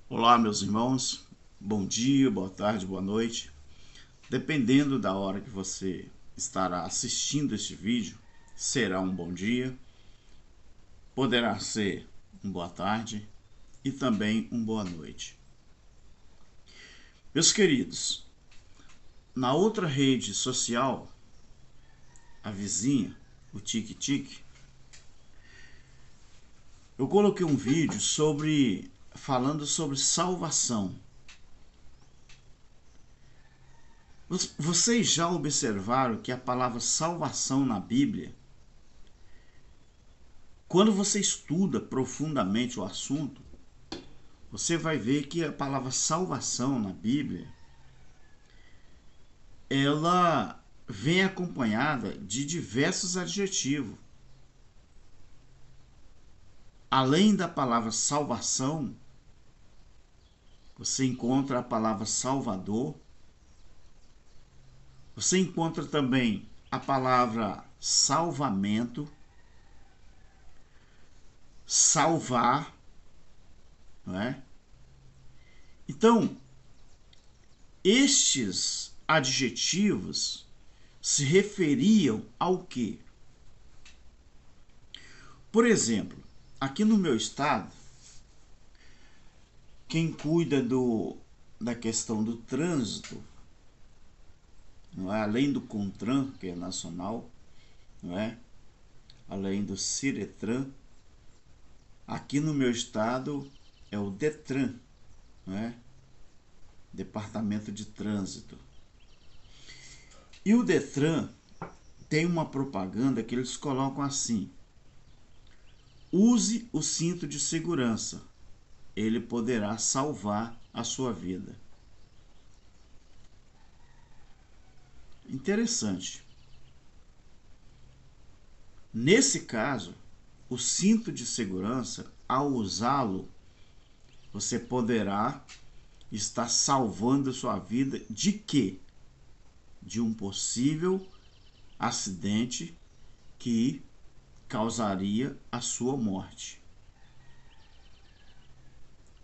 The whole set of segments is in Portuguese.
Olá, meus irmãos. Bom dia, boa tarde, boa noite. Dependendo da hora que você estará assistindo este vídeo, será um bom dia, poderá ser uma boa tarde e também uma boa noite. Meus queridos, na outra rede social, a vizinha, o Tique, eu coloquei um vídeo falando sobre salvação. Vocês já observaram que a palavra salvação na Bíblia, quando você estuda profundamente o assunto, você vai ver que a palavra salvação na Bíblia, ela vem acompanhada de diversos adjetivos. Além da palavra salvação, você encontra a palavra salvador, você encontra também a palavra salvamento, salvar, não é? Então, estes adjetivos se referiam ao quê? Por exemplo, aqui no meu estado, quem cuida da questão do trânsito, não é? Além do CONTRAN, que é nacional, não é? Além do CIRETRAN, aqui no meu estado é o DETRAN, não é? Departamento de Trânsito. E o DETRAN tem uma propaganda que eles colocam assim: use o cinto de segurança, ele poderá salvar a sua vida. Interessante. Nesse caso, o cinto de segurança, ao usá-lo, você poderá estar salvando a sua vida de quê? De um possível acidente que causaria a sua morte.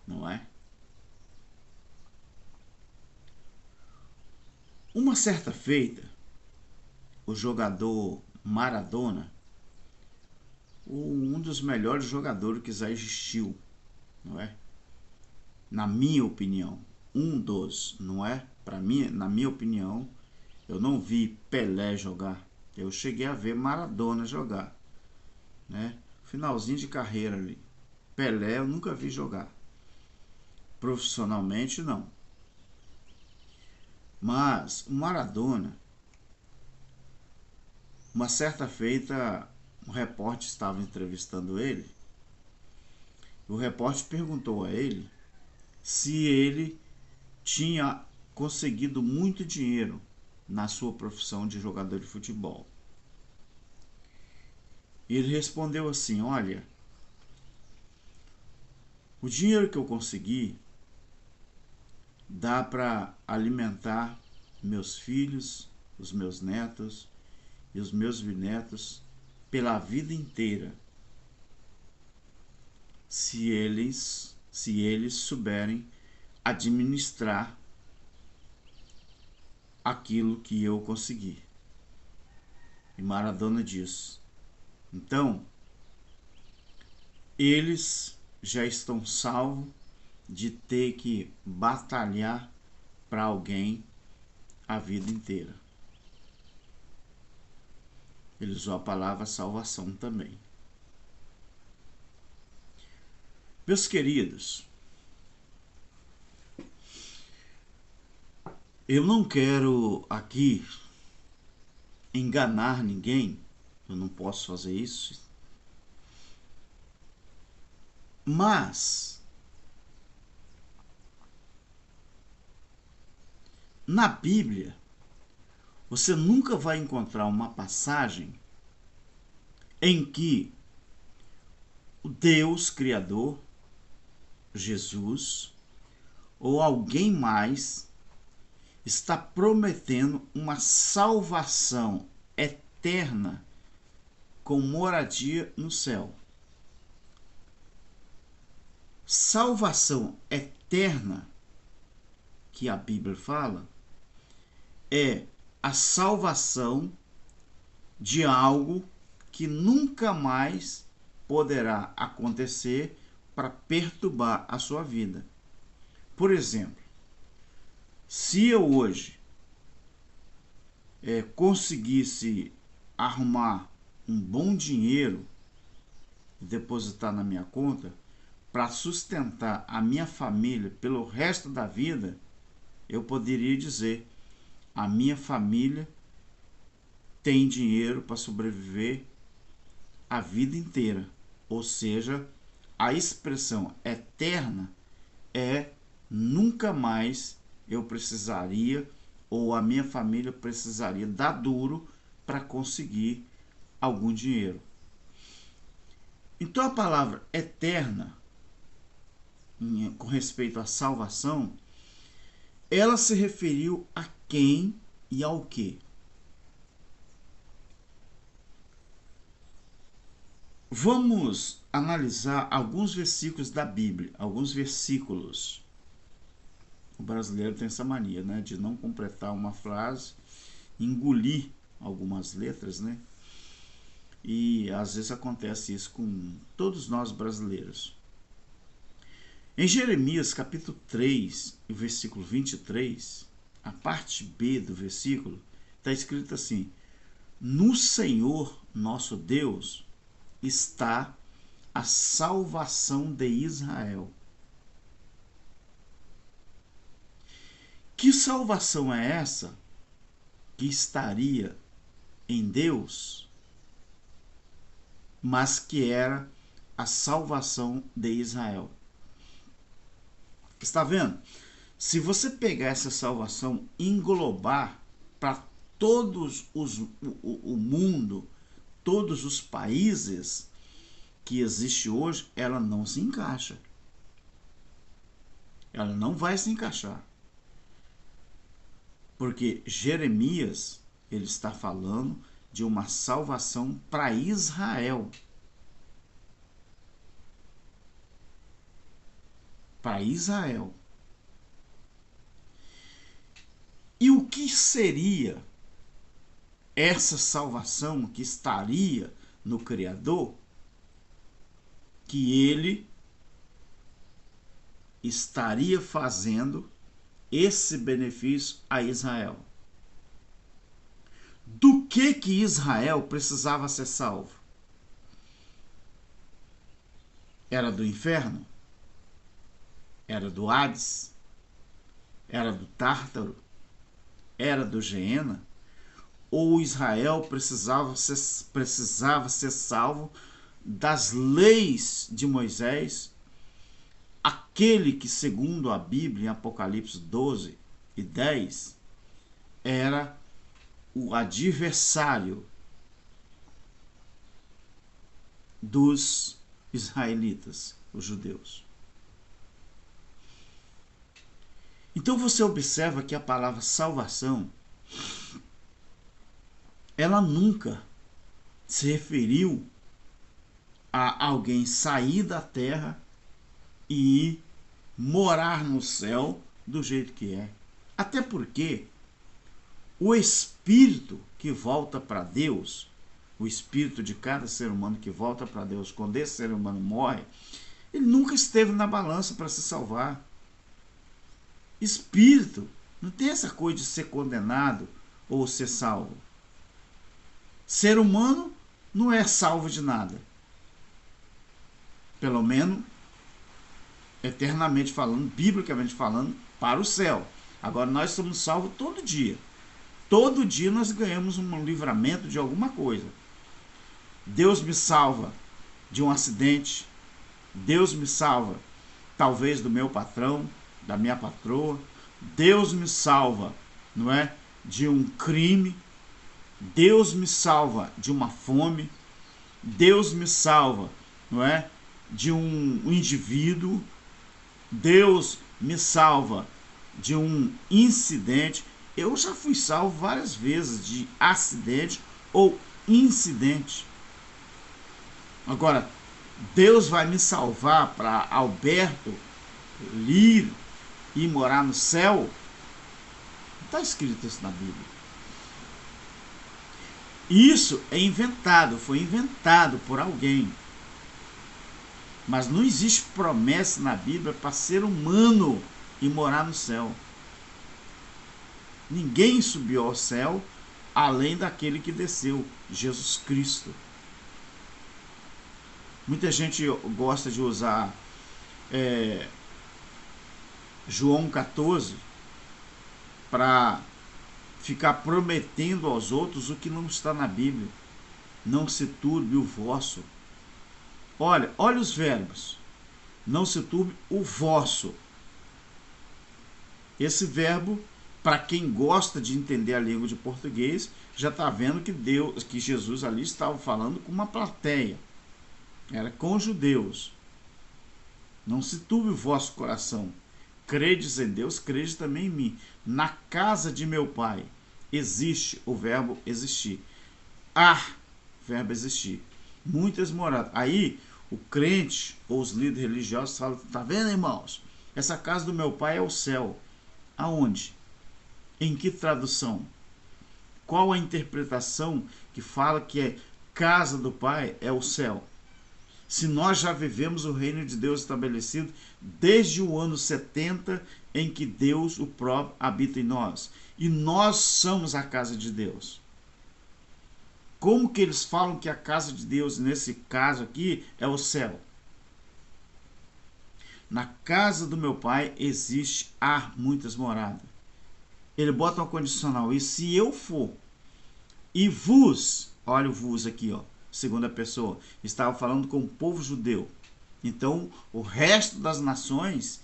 Não é? Uma certa feita, o jogador Maradona, um dos melhores jogadores que já existiu, não é? Na minha opinião, um dos, não é? Para mim, na minha opinião, eu não vi Pelé jogar. Eu cheguei a ver Maradona jogar, né? Finalzinho de carreira ali. Pelé eu nunca vi jogar. Profissionalmente não. Mas o Maradona, uma certa feita, um repórter estava entrevistando ele. O repórter perguntou a ele se ele tinha conseguido muito dinheiro na sua profissão de jogador de futebol. E ele respondeu assim: olha, o dinheiro que eu consegui dá para alimentar meus filhos, os meus netos e os meus bisnetos pela vida inteira, se eles souberem administrar aquilo que eu consegui. E Maradona diz: então, eles já estão salvos de ter que batalhar para alguém a vida inteira. Ele usou a palavra salvação também. Meus queridos, eu não quero aqui enganar ninguém, eu não posso fazer isso, mas na Bíblia você nunca vai encontrar uma passagem em que o Deus Criador, Jesus ou alguém mais está prometendo uma salvação eterna com moradia no céu. Salvação eterna eterna que a Bíblia fala é a salvação de algo que nunca mais poderá acontecer para perturbar a sua vida. Por exemplo, se eu hoje conseguisse arrumar um bom dinheiro e depositar na minha conta para sustentar a minha família pelo resto da vida, eu poderia dizer: a minha família tem dinheiro para sobreviver a vida inteira. Ou seja, a expressão eterna é nunca mais eu precisaria, ou a minha família precisaria dar duro para conseguir algum dinheiro. Então a palavra eterna, com respeito à salvação, ela se referiu a quem e ao que. Vamos analisar alguns versículos da Bíblia, alguns versículos. O brasileiro tem essa mania, né, de não completar uma frase, engolir algumas letras, né? E às vezes acontece isso com todos nós brasileiros. Em Jeremias capítulo 3, versículo 23, a parte B do versículo, está escrito assim: no Senhor nosso Deus está a salvação de Israel. Que salvação é essa que estaria em Deus, mas que era a salvação de Israel? Está vendo? Se você pegar essa salvação e englobar para todos o mundo, todos os países que existe hoje, ela não se encaixa. Ela não vai se encaixar. Porque Jeremias, ele está falando de uma salvação para Israel. Para Israel. E o que seria essa salvação que estaria no Criador? Que ele estaria fazendo esse benefício a Israel. Do que Israel precisava ser salvo? Era do inferno? Era do Hades? Era do Tártaro? Era do Geena? Ou Israel precisava ser salvo das leis de Moisés, aquele que, segundo a Bíblia, em Apocalipse 12 e 10, era o adversário dos israelitas, os judeus. Então você observa que a palavra salvação, ela nunca se referiu a alguém sair da terra e morar no céu do jeito que é. Até porque o espírito que volta para Deus, o espírito de cada ser humano que volta para Deus quando esse ser humano morre, ele nunca esteve na balança para se salvar. Espírito não tem essa coisa de ser condenado ou ser salvo. Ser humano não é salvo de nada. Pelo menos, eternamente falando, biblicamente falando, para o céu. Agora nós somos salvos todo dia. Todo dia nós ganhamos um livramento de alguma coisa. Deus me salva de um acidente. Deus me salva, talvez, do meu patrão, da minha patroa. Deus me salva, não é, de um crime. Deus me salva de uma fome. Deus me salva, não é, de um indivíduo. Deus me salva de um incidente. Eu já fui salvo várias vezes de acidente ou incidente. Agora, Deus vai me salvar para Alberto, Lírio, e morar no céu, não está escrito isso na Bíblia. Isso é inventado, foi inventado por alguém. Mas não existe promessa na Bíblia para ser humano e morar no céu. Ninguém subiu ao céu além daquele que desceu, Jesus Cristo. Muita gente gosta de usar João 14 para ficar prometendo aos outros o que não está na Bíblia. Não se turbe o vosso. Olha os verbos. Não se turbe o vosso. Esse verbo, para quem gosta de entender a língua de português, já está vendo que Jesus ali estava falando com uma plateia. Era com judeus. Não se turbe o vosso coração. Credes em Deus, credes também em mim. Na casa de meu pai existe o verbo existir. Verbo existir. Muitas moradas. Aí o crente ou os líderes religiosos falam, tá vendo, irmãos? Essa casa do meu pai é o céu. Aonde? Em que tradução? Qual a interpretação que fala que é casa do pai é o céu? Se nós já vivemos o reino de Deus estabelecido desde o ano 70, em que Deus, o próprio, habita em nós. E nós somos a casa de Deus. Como que eles falam que a casa de Deus, nesse caso aqui, é o céu? Na casa do meu pai há muitas moradas. Ele bota um condicional. E se eu for, e vos, olha o vos aqui, ó, segunda pessoa, estava falando com o povo judeu. Então, o resto das nações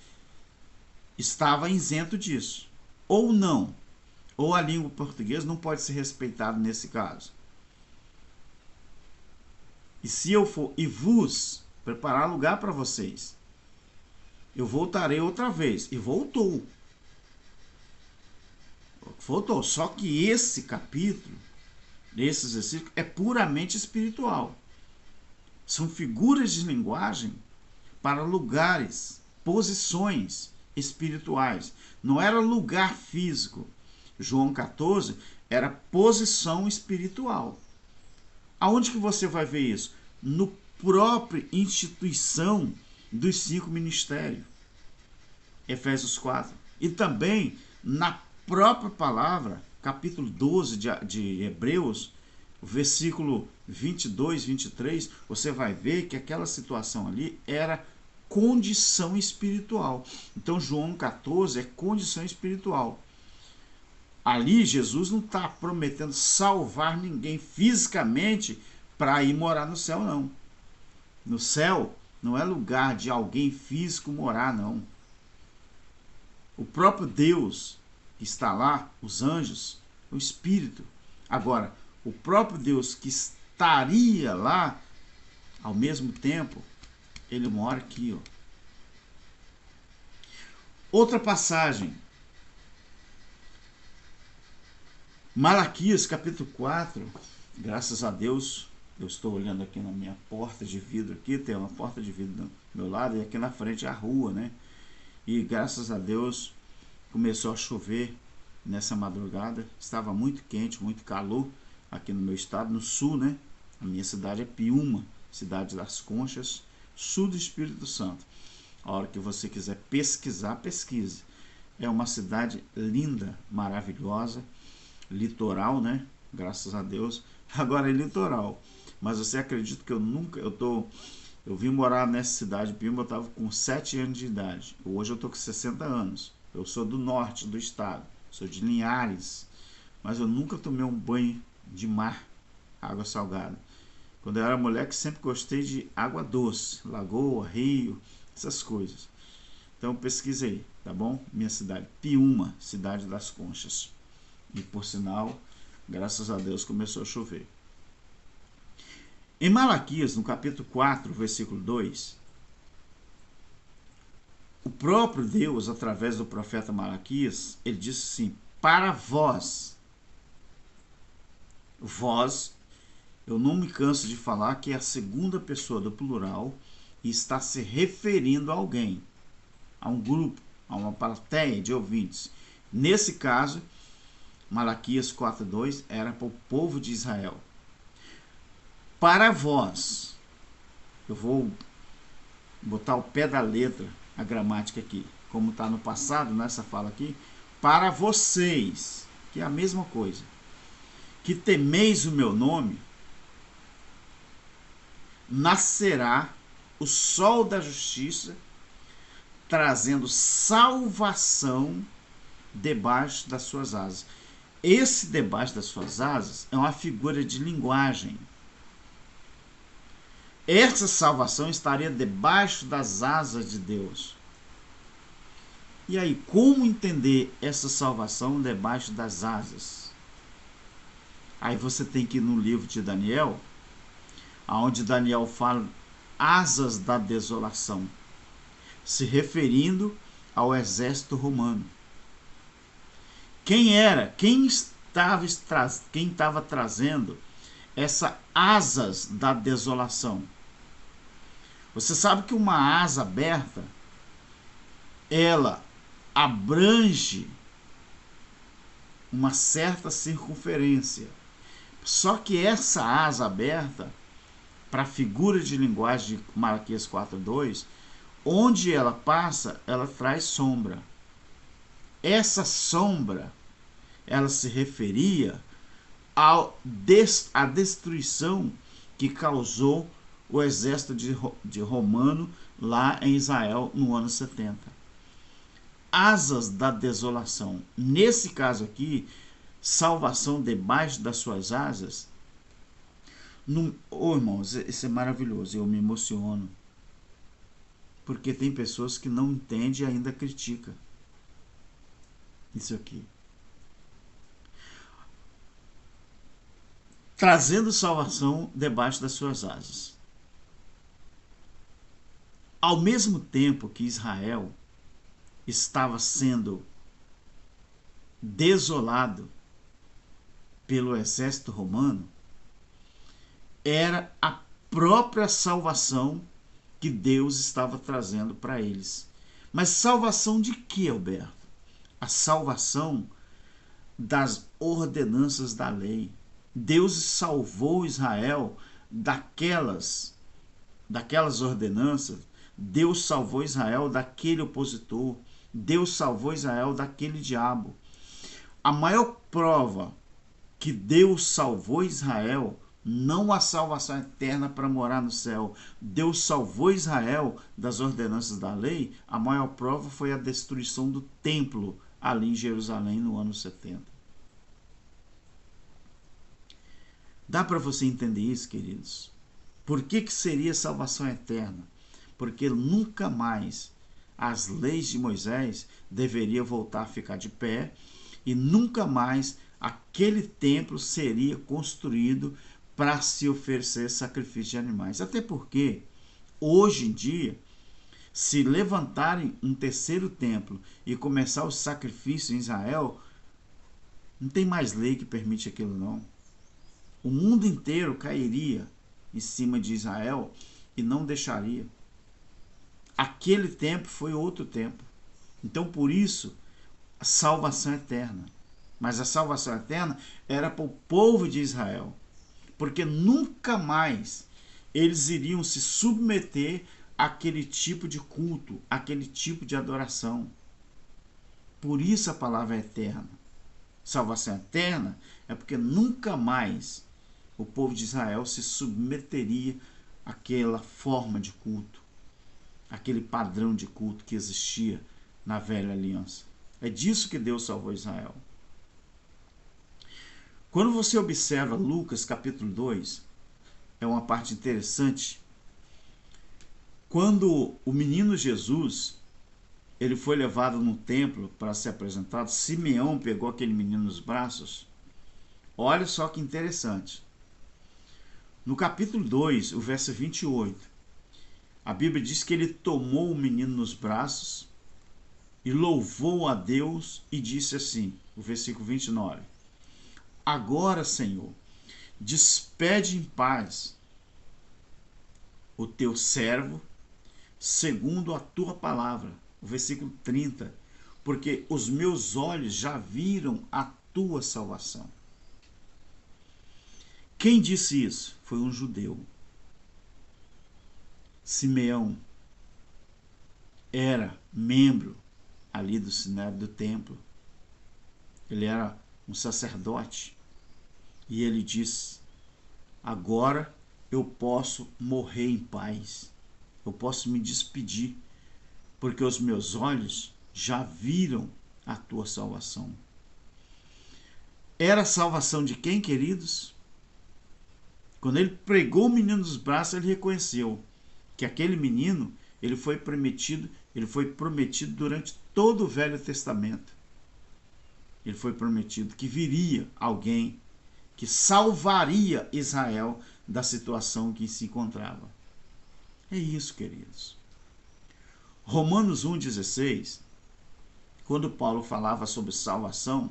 estava isento disso. Ou não. Ou a língua portuguesa não pode ser respeitada nesse caso. E se eu for, e vos, preparar lugar para vocês, eu voltarei outra vez. E voltou. Voltou. Só que esse capítulo, esse versículo, é puramente espiritual. São figuras de linguagem para lugares, posições espirituais. Não era lugar físico. João 14 era posição espiritual. Aonde que você vai ver isso? No próprio instituição dos 5 ministérios. Efésios 4. E também na própria palavra, capítulo 12 de Hebreus, versículo 22, 23, você vai ver que aquela situação ali era condição espiritual. Então, João 14 é condição espiritual. Ali, Jesus não está prometendo salvar ninguém fisicamente para ir morar no céu, não. No céu não é lugar de alguém físico morar, não. O próprio Deus está lá, os anjos, o Espírito. Agora, o próprio Deus que estaria lá, ao mesmo tempo, ele mora aqui, ó. Outra passagem. Malaquias, capítulo 4. Graças a Deus, eu estou olhando aqui na minha porta de vidro aqui, tem uma porta de vidro do meu lado, e aqui na frente é a rua, né? E graças a Deus, começou a chover nessa madrugada. Estava muito quente, muito calor aqui no meu estado, no sul, né? A minha cidade é Piúma, cidade das Conchas, sul do Espírito Santo. A hora que você quiser pesquisar, pesquise. É uma cidade linda, maravilhosa, litoral, né? Graças a Deus. Agora é litoral. Mas você acredita que eu vim morar nessa cidade de Piúma, eu estava com 7 anos de idade. Hoje eu estou com 60 anos. Eu sou do norte do estado, sou de Linhares, mas eu nunca tomei um banho de mar, água salgada. Quando eu era moleque, sempre gostei de água doce, lagoa, rio, essas coisas. Então pesquisei, tá bom? Minha cidade, Piúma, cidade das Conchas. E por sinal, graças a Deus, começou a chover. Em Malaquias, no capítulo 4, versículo 2, o próprio Deus, através do profeta Malaquias, ele disse assim, para vós. Vós, eu não me canso de falar que é a segunda pessoa do plural e está se referindo a alguém, a um grupo. a uma plateia de ouvintes. Nesse caso, Malaquias 4:2 era para o povo de Israel. Para vós, eu vou botar o pé da letra, a gramática aqui, como está no passado, nessa fala aqui, para vocês, que é a mesma coisa, que temeis o meu nome, nascerá o sol da justiça, trazendo salvação debaixo das suas asas. Esse debaixo das suas asas é uma figura de linguagem. Essa salvação estaria debaixo das asas de Deus. E aí, como entender essa salvação debaixo das asas? Aí você tem que ir no livro de Daniel, onde Daniel fala asas da desolação, se referindo ao exército romano. Quem estava trazendo essa asas da desolação? Você sabe que uma asa aberta, ela abrange uma certa circunferência. Só que essa asa aberta, para a figura de linguagem de Malaquias 4:2, onde ela passa, ela traz sombra. Essa sombra, ela se referia à destruição que causou o exército de romano lá em Israel no ano 70. Asas da desolação. Nesse caso aqui, salvação debaixo das suas asas. Irmãos, isso é maravilhoso, eu me emociono. Porque tem pessoas que não entendem e ainda criticam isso aqui. Trazendo salvação debaixo das suas asas. Ao mesmo tempo que Israel estava sendo desolado pelo exército romano, era a própria salvação que Deus estava trazendo para eles. Mas salvação de que, Alberto? A salvação das ordenanças da lei. Deus salvou Israel daquelas ordenanças. Deus salvou Israel daquele opositor. Deus salvou Israel daquele diabo. A maior prova que Deus salvou Israel, não a salvação eterna para morar no céu. Deus salvou Israel das ordenanças da lei. A maior prova foi a destruição do templo ali em Jerusalém no ano 70. Dá para você entender isso, queridos? Por que seria salvação eterna? Porque nunca mais as leis de Moisés deveriam voltar a ficar de pé e nunca mais aquele templo seria construído para se oferecer sacrifício de animais. Até porque, hoje em dia, se levantarem um terceiro templo e começar o sacrifício em Israel, não tem mais lei que permite aquilo não. O mundo inteiro cairia em cima de Israel e não deixaria. Aquele tempo foi outro tempo. Então, por isso, a salvação eterna. Mas a salvação eterna era para o povo de Israel. Porque nunca mais eles iriam se submeter àquele tipo de culto, àquele tipo de adoração. Por isso a palavra é eterna. Salvação eterna é porque nunca mais o povo de Israel se submeteria àquela forma de culto, aquele padrão de culto que existia na velha aliança. É disso que Deus salvou Israel. Quando você observa Lucas capítulo 2, é uma parte interessante. Quando o menino Jesus, ele foi levado no templo para ser apresentado, Simeão pegou aquele menino nos braços. Olha só que interessante. No capítulo 2, o verso 28, a Bíblia diz que ele tomou o menino nos braços e louvou a Deus e disse assim, o versículo 29, agora, Senhor, despede em paz o teu servo segundo a tua palavra. o versículo 30, porque os meus olhos já viram a tua salvação. Quem disse isso? Foi um judeu. Simeão era membro ali do Sinédrio do templo. Ele era um sacerdote. E ele disse: agora eu posso morrer em paz. Eu posso me despedir, porque os meus olhos já viram a tua salvação. Era a salvação de quem, queridos? Quando ele pregou o menino dos braços, ele reconheceu que aquele menino, ele foi prometido durante todo o Velho Testamento. Ele foi prometido que viria alguém que salvaria Israel da situação em que se encontrava. É isso, queridos. Romanos 1,16, quando Paulo falava sobre salvação,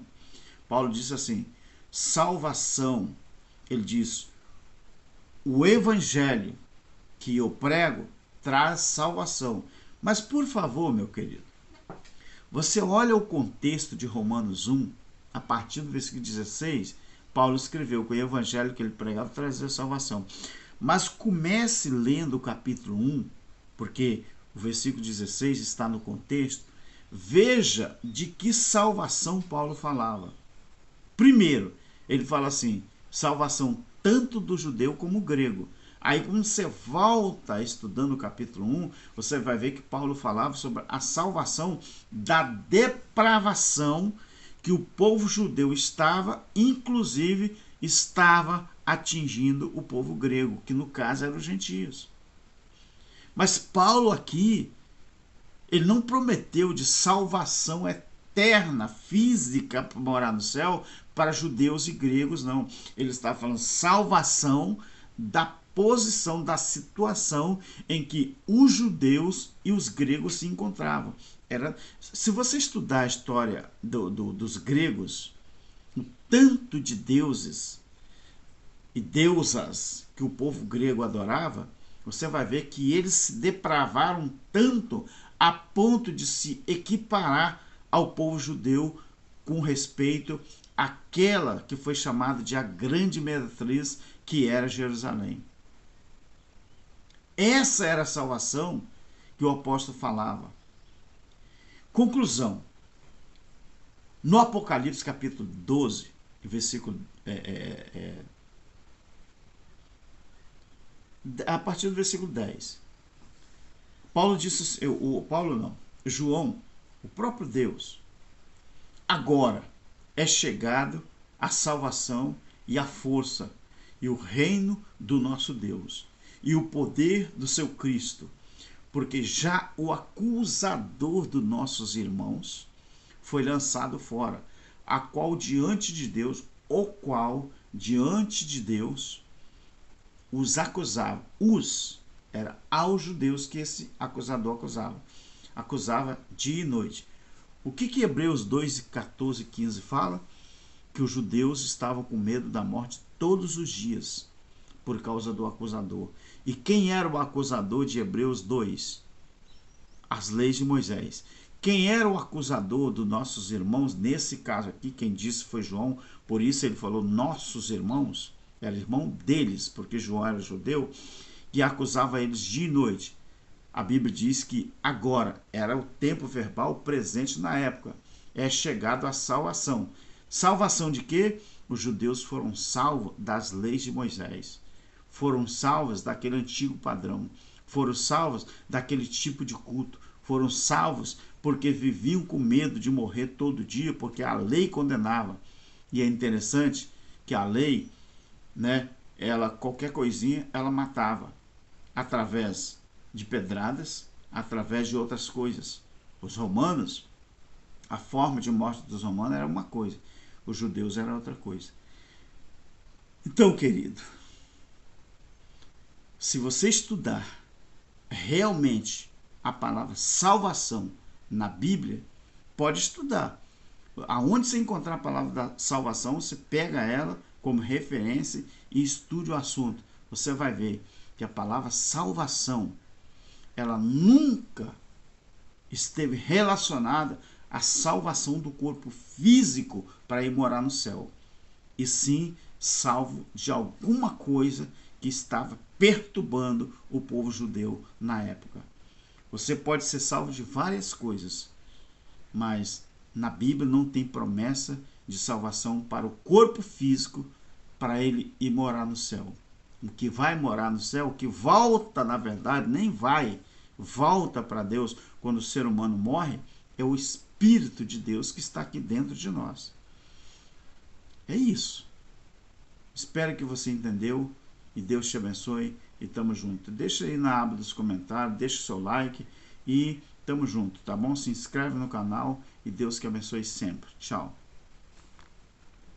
Paulo disse assim, salvação, ele diz, o evangelho que eu prego traz salvação. Mas, por favor, meu querido, você olha o contexto de Romanos 1, a partir do versículo 16, Paulo escreveu que o evangelho que ele pregava trazia salvação. Mas comece lendo o capítulo 1, porque o versículo 16 está no contexto. Veja de que salvação Paulo falava. Primeiro, ele fala assim, salvação tanto do judeu como do grego. Aí, quando você volta estudando o capítulo 1, você vai ver que Paulo falava sobre a salvação da depravação que o povo judeu estava, inclusive, estava atingindo o povo grego, que no caso eram os gentios. Mas Paulo aqui, ele não prometeu de salvação eterna, física, para morar no céu, para judeus e gregos, não. Ele está falando salvação da posição, da situação em que os judeus e os gregos se encontravam. Se você estudar a história dos gregos, o tanto de deuses e deusas que o povo grego adorava, você vai ver que eles se depravaram tanto a ponto de se equiparar ao povo judeu com respeito àquela que foi chamada de a grande meretriz, que era Jerusalém. Essa era a salvação que o apóstolo falava. Conclusão. No Apocalipse capítulo 12, versículo a partir do versículo 10. Paulo disse, João, o próprio Deus, agora é chegado a salvação e a força e o reino do nosso Deus e o poder do seu Cristo, porque já o acusador dos nossos irmãos foi lançado fora, o qual diante de Deus os acusava. Era aos judeus que esse acusador acusava dia e noite. O que Hebreus 2, 14 e 15 fala? Que os judeus estavam com medo da morte todos os dias, por causa do acusador. E quem era o acusador de Hebreus 2? As leis de Moisés. Quem era o acusador dos nossos irmãos? Nesse caso aqui, quem disse foi João, por isso ele falou nossos irmãos, era irmão deles, porque João era judeu, e acusava eles dia e noite. A Bíblia diz que agora era o tempo verbal presente na época. É chegado a salvação. Salvação de quê? Os judeus foram salvos das leis de Moisés. Foram salvos daquele antigo padrão. Foram salvos daquele tipo de culto. Foram salvos porque viviam com medo de morrer todo dia, porque a lei condenava. E é interessante que a lei, qualquer coisinha, ela matava. Através de pedradas, através de outras coisas. Os romanos, a forma de morte dos romanos era uma coisa, os judeus era outra coisa. Então, querido, se você estudar realmente a palavra salvação na Bíblia, pode estudar. Aonde você encontrar a palavra da salvação, você pega ela como referência e estude o assunto. Você vai ver que a palavra salvação, ela nunca esteve relacionada à salvação do corpo físico para ir morar no céu, e sim salvo de alguma coisa que estava perturbando o povo judeu na época. Você pode ser salvo de várias coisas, mas na Bíblia não tem promessa de salvação para o corpo físico para ele ir morar no céu. O que vai morar no céu, o que volta, na verdade, nem vai, volta para Deus quando o ser humano morre, é o Espírito de Deus que está aqui dentro de nós. É isso. Espero que você entendeu e Deus te abençoe e tamo junto. Deixa aí na aba dos comentários, deixa o seu like e tamo junto, tá bom? Se inscreve no canal e Deus que abençoe sempre. Tchau.